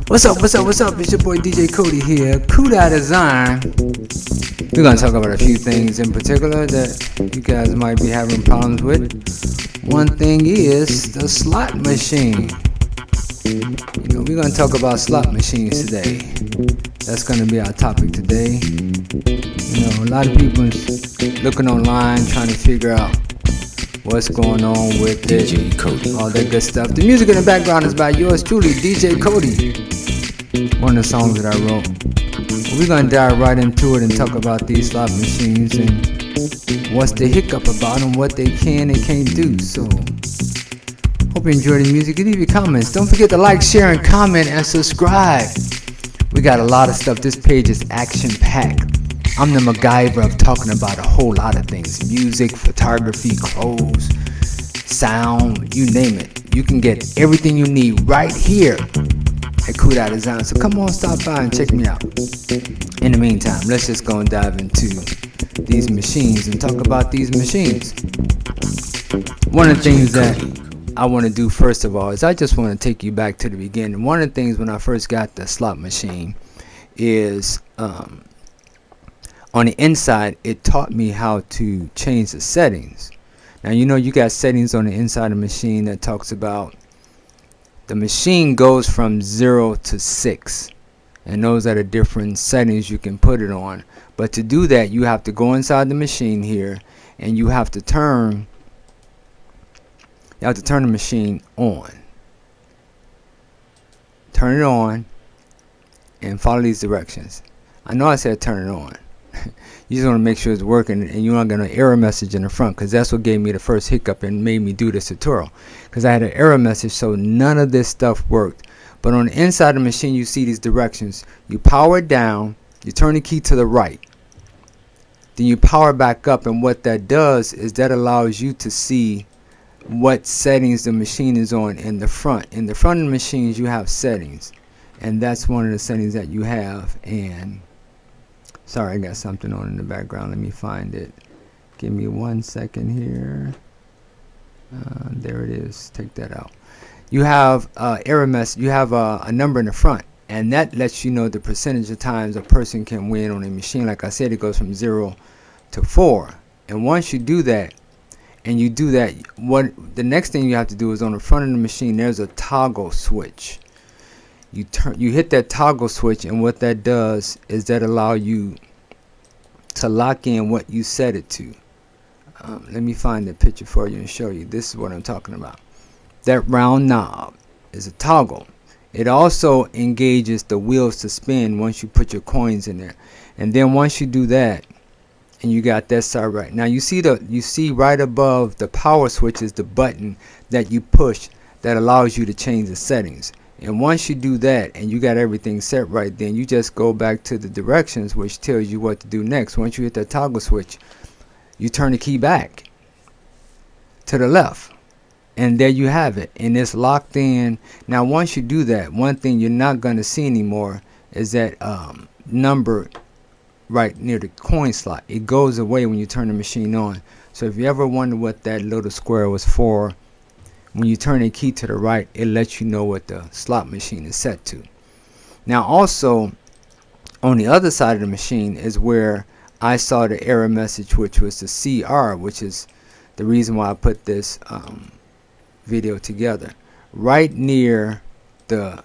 What's up? It's your boy DJ Cody here, KODIDesigns. We're gonna talk about a few things in particular that you guys might be having problems with. One thing is the slot machine. We're gonna talk about slot machines today. That's gonna be our topic today. A lot of people looking online trying to figure out what's going on with DJ Cody, all that good stuff. The music in the background is by yours truly, DJ Cody. One of the songs that I wrote. We're gonna dive right into it and talk about these slot machines and what's the hiccup about them, what they can and can't do. So, hope you enjoy the music. Leave your comments. Don't forget to like, share, and comment and subscribe. We got a lot of stuff. This page is action-packed. I'm the MacGyver of talking about a whole lot of things. Music, photography, clothes, sound, you name it. You can get everything you need right here at KODIDesigns. So come on, stop by and check me out. In the meantime, let's just go and dive into these machines and talk about these machines. One of the things that I want to do first of all is I just want to take you back to the beginning. One of the things when I first got the slot machine is on the inside, it taught me how to change the settings. Now, you got settings on the inside of the machine that talks about the machine goes from 0 to 6. And those are the different settings you can put it on. But to do that, you have to go inside the machine here and you have to turn the machine on. Turn it on and follow these directions. I know I said turn it on. You just want to make sure it's working and you're not going to error message in the front, because that's what gave me the first hiccup and made me do this tutorial, because I had an error message, so none of this stuff worked. But on the inside of the machine, you see these directions. You power it down, you turn the key to the right, then you power back up, and what that does is that allows you to see what settings the machine is on in the front. In the front of the machines, you have settings, and that's one of the settings that you have. And sorry, I got something on in the background. Let me find it. Give me 1 second here. There it is. Take that out. You have error message. You have a number in the front, and that lets you know the percentage of times a person can win on a machine. Like I said, it goes from 0 to 4. And once you do that, what the next thing you have to do is on the front of the machine, there's a toggle switch. You hit that toggle switch, and what that does is that allow you to lock in what you set it to. Let me find the picture for you and show you. This is what I'm talking about. That round knob is a toggle. It also engages the wheels to spin once you put your coins in there. And then once you do that, and you got that side right. Now you see right above the power switch is the button that you push that allows you to change the settings. And once you do that and you got everything set right, then you just go back to the directions, which tells you what to do next. Once you hit that toggle switch, you turn the key back to the left, and there you have it, and it's locked in. Now once you do that, one thing you're not going to see anymore is that number right near the coin slot. It goes away when you turn the machine on. So if you ever wonder what that little square was for, when you turn the key to the right, it lets you know what the slot machine is set to. Now also on the other side of the machine is where I saw the error message, which was the CR, which is the reason why I put this video together. Right near the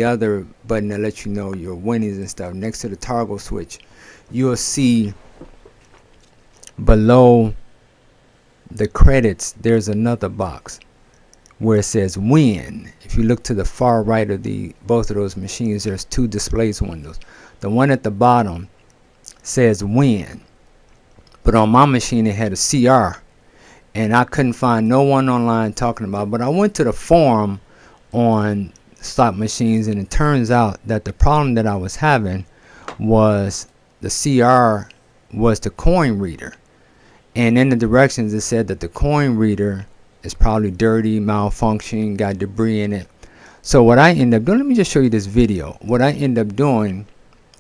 other button that lets you know your winnings and stuff, next to the toggle switch, you'll see below the credits there's another box where it says win. If you look to the far right of both of those machines, there's two displays windows. The one at the bottom says win, but on my machine it had a CR, and I couldn't find no one online talking about it. But I went to the forum on slot machines, and it turns out that the problem that I was having was the CR was the coin reader, and in the directions it said that the coin reader is probably dirty, malfunctioning, got debris in it. So what I end up doing, let me just show you this video. What I end up doing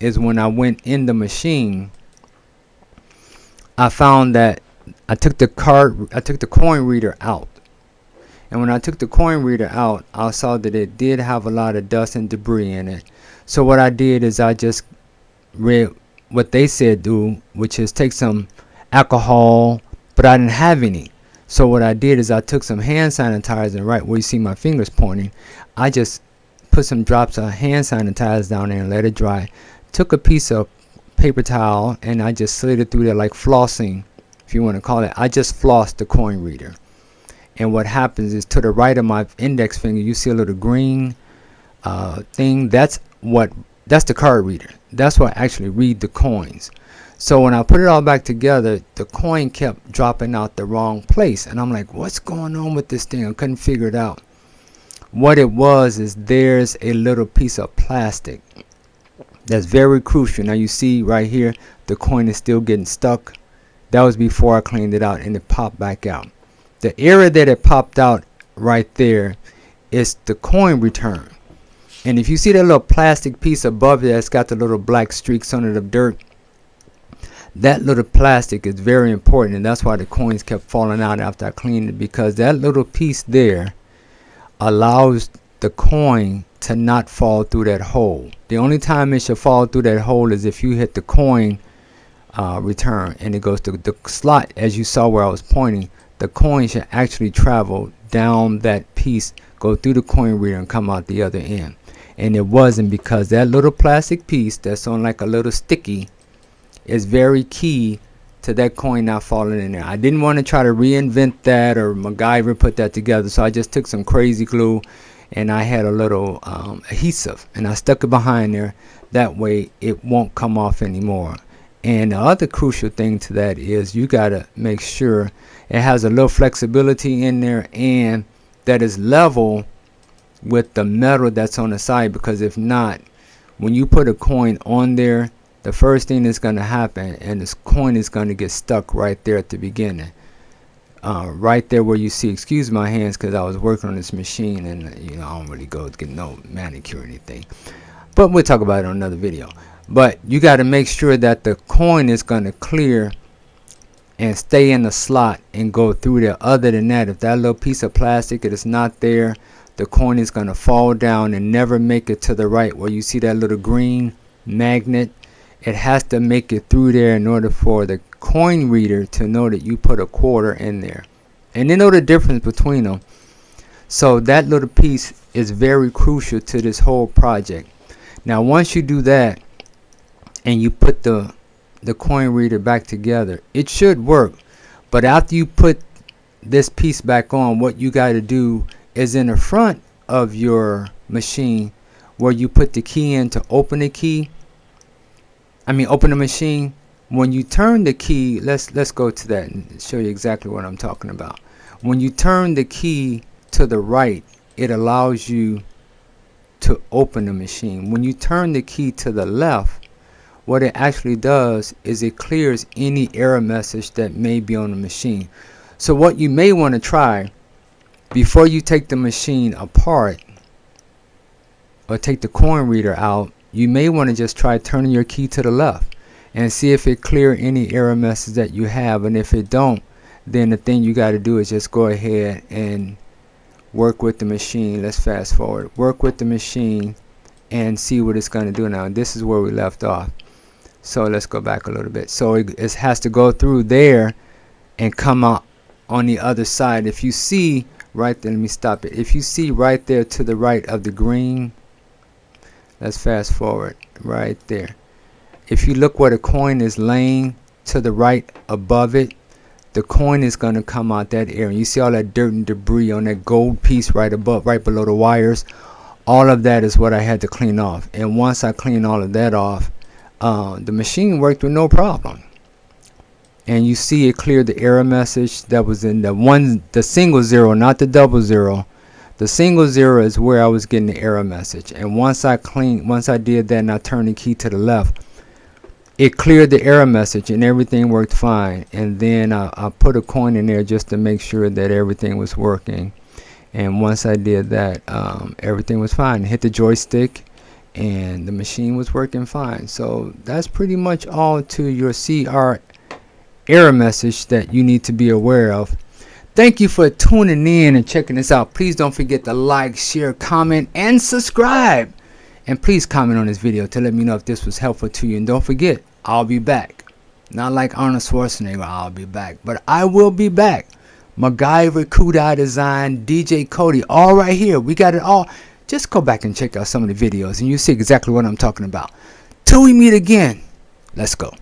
is when I went in the machine, I found that I took the coin reader out, And when I took the coin reader out, I saw that it did have a lot of dust and debris in it. So what I did is I just read what they said do, which is take some alcohol, but I didn't have any. So what I did is I took some hand sanitizer, and right where you see my fingers pointing, I just put some drops of hand sanitizer down there and let it dry. Took a piece of paper towel and I just slid it through there like flossing, if you want to call it. I just flossed the coin reader. And what happens is, to the right of my index finger, you see a little green thing. That's the card reader. That's what I actually read the coins. So when I put it all back together, the coin kept dropping out the wrong place. And I'm like, what's going on with this thing? I couldn't figure it out. What it was is, there's a little piece of plastic that's very crucial. Now you see right here, the coin is still getting stuck. That was before I cleaned it out, and it popped back out. The area that it popped out right there is the coin return. And if you see that little plastic piece above it that's got the little black streaks under the dirt, that little plastic is very important, and that's why the coins kept falling out after I cleaned it, because that little piece there allows the coin to not fall through that hole. The only time it should fall through that hole is if you hit the coin return and it goes to the slot. As you saw where I was pointing, the coin should actually travel down that piece, go through the coin reader and come out the other end. And it wasn't, because that little plastic piece that's on like a little sticky is very key to that coin not falling in there. I didn't want to try to reinvent that or MacGyver put that together, so I just took some crazy glue and I had a little adhesive and I stuck it behind there. That way it won't come off anymore. And the other crucial thing to that is, you got to make sure it has a little flexibility in there and that is level with the metal that's on the side, because if not, when you put a coin on there, the first thing that's going to happen, and this coin is going to get stuck right there at the beginning, right there where you see, excuse my hands because I was working on this machine, and I don't really go to get no manicure or anything, but we'll talk about it on another video. But you got to make sure that the coin is going to clear and stay in the slot and go through there. Other than that, if that little piece of plastic is not there, the coin is going to fall down and never make it to the right where you see that little green magnet. It has to make it through there in order for the coin reader to know that you put a quarter in there, and they know the difference between them. So that little piece is very crucial to this whole project. Now once you do that and you put the coin reader back together, it should work. But after you put this piece back on, what you got to do is, in the front of your machine where you put the key in to open the machine, when you turn the key, let's go to that and show you exactly what I'm talking about. When you turn the key to the right, it allows you to open the machine. When you turn the key to the left, what it actually does is it clears any error message that may be on the machine. So what you may want to try before you take the machine apart or take the coin reader out, you may want to just try turning your key to the left and see if it clear any error message that you have. And if it don't, then the thing you got to do is just go ahead and work with the machine. Let's fast forward. Work with the machine and see what it's going to do now. This is where we left off. So let's go back a little bit. So it has to go through there and come out on the other side. If you see right there, let me stop it. If you see right there to the right of the green, let's fast forward right there. If you look where the coin is laying to the right above it, the coin is going to come out that area. You see all that dirt and debris on that gold piece right above, right below the wires. All of that is what I had to clean off. And once I clean all of that off, the machine worked with no problem. And you see it cleared the error message that was in the single zero, not the double zero. The single zero is where I was getting the error message. And once I did that and I turned the key to the left, it cleared the error message and everything worked fine. And then I put a coin in there just to make sure that everything was working. And once I did that, everything was fine. Hit the joystick and the machine was working fine. So that's pretty much all to your CR error message that you need to be aware of. Thank you for tuning in and checking this out. Please don't forget to like, share, comment, and subscribe. And please comment on this video to let me know if this was helpful to you. And don't forget, I'll be back. Not like Arnold Schwarzenegger, I'll be back. But I will be back. MacGyver, KODIDesigns, DJ Cody, all right here. We got it all. Just go back and check out some of the videos and you'll see exactly what I'm talking about. Till we meet again, let's go.